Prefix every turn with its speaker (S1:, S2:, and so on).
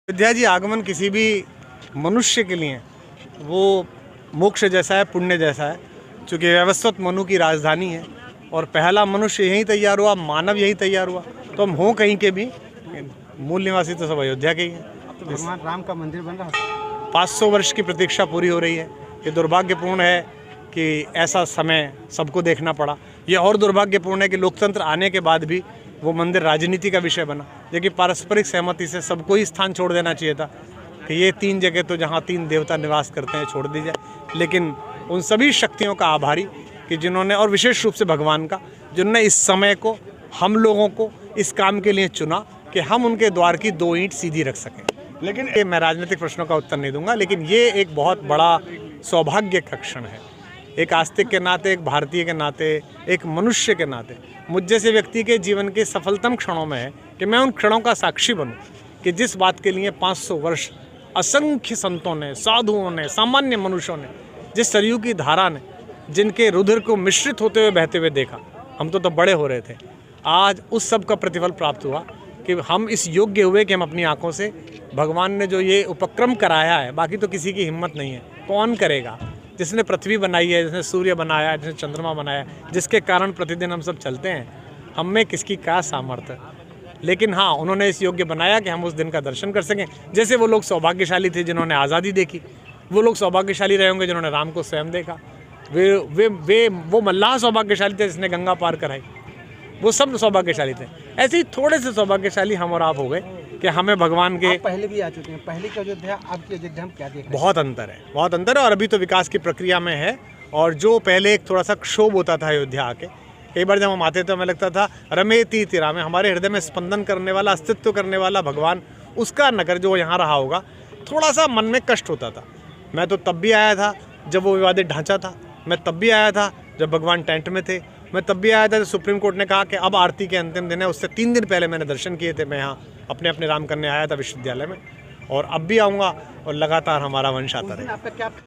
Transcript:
S1: अयोध्या जी आगमन किसी भी मनुष्य के लिए वो मोक्ष जैसा है, पुण्य जैसा है, क्योंकि व्यवस्थित मनु की राजधानी है और पहला मनुष्य यहीं तैयार हुआ, मानव यहीं तैयार हुआ। तो हम हों कहीं के भी, मूल निवासी तो सब अयोध्या के ही हैं।
S2: तो भगवान राम का मंदिर बन रहा है।
S1: 500 वर्ष की प्रतीक्षा पूरी हो रही है। ये दुर्भाग्यपूर्ण है कि ऐसा समय सबको देखना पड़ा। ये और दुर्भाग्यपूर्ण है कि लोकतंत्र आने के बाद भी वो मंदिर राजनीति का विषय बना, जो पारस्परिक सहमति से सबको ही स्थान छोड़ देना चाहिए था कि ये 3 जगह तो जहाँ 3 देवता निवास करते हैं छोड़ दी जाए। लेकिन उन सभी शक्तियों का आभारी कि जिन्होंने, और विशेष रूप से भगवान का, जिन्होंने इस समय को, हम लोगों को इस काम के लिए चुना कि हम उनके द्वार की 2 ईंट सीधी रख सकें। लेकिन ये मैं राजनीतिक प्रश्नों का उत्तर नहीं दूंगा, लेकिन ये एक बहुत बड़ा सौभाग्य का क्षण है। एक आस्तिक के नाते, एक भारतीय के नाते, एक मनुष्य के नाते मुझ जैसे व्यक्ति के जीवन के सफलतम क्षणों में है कि मैं उन क्षणों का साक्षी बनूं कि जिस बात के लिए 500 वर्ष असंख्य संतों ने, साधुओं ने, सामान्य मनुष्यों ने, जिस सरयू की धारा ने, जिनके रुधिर को मिश्रित होते हुए बहते हुए देखा, हम तो बड़े हो रहे थे। आज उस सब का प्रतिफल प्राप्त हुआ कि हम इस योग्य हुए कि हम अपनी आंखों से भगवान ने जो ये उपक्रम कराया है, बाकी तो किसी की हिम्मत नहीं है, कौन करेगा? जिसने पृथ्वी बनाई है, जिसने सूर्य बनाया है, जिसने चंद्रमा बनाया है, जिसके कारण प्रतिदिन हम सब चलते हैं, हम में किसकी क्या सामर्थ्य। लेकिन हाँ, उन्होंने इस योग्य बनाया कि हम उस दिन का दर्शन कर सकें। जैसे वो लोग सौभाग्यशाली थे जिन्होंने आज़ादी देखी, वो लोग सौभाग्यशाली रहे होंगे जिन्होंने राम को स्वयं देखा। वो मल्लाह सौभाग्यशाली थे जिसने गंगा पार कराई, वो सब सौभाग्यशाली थे। ऐसे ही थोड़े से सौभाग्यशाली हम और आप हो गए कि हमें भगवान के,
S2: पहले भी आ चुके हैं, पहले की अयोध्या अब की अयोध्या हम क्या देख रहे हैं?
S1: बहुत अंतर है, बहुत अंतर है, और अभी तो विकास की प्रक्रिया में है। और जो पहले एक थोड़ा सा क्षोभ होता था अयोध्या आके, कई बार जब हम आते थे हमें लगता था रमेती तिरा में, हमारे हृदय में स्पंदन करने वाला, अस्तित्व करने वाला भगवान, उसका नगर जो यहाँ रहा होगा, थोड़ा सा मन में कष्ट होता था। मैं तो तब भी आया था जब वो विवादित ढांचा था, मैं तब भी आया था जब भगवान टेंट में थे, मैं तब भी आया था जब सुप्रीम कोर्ट ने कहा कि अब आरती के अंतिम दिन है। उससे 3 दिन पहले मैंने दर्शन किए थे, मैं यहाँ अपने राम करने आया था विश्वविद्यालय में, और अब भी आऊँगा और लगातार हमारा वंश आता रहेगा।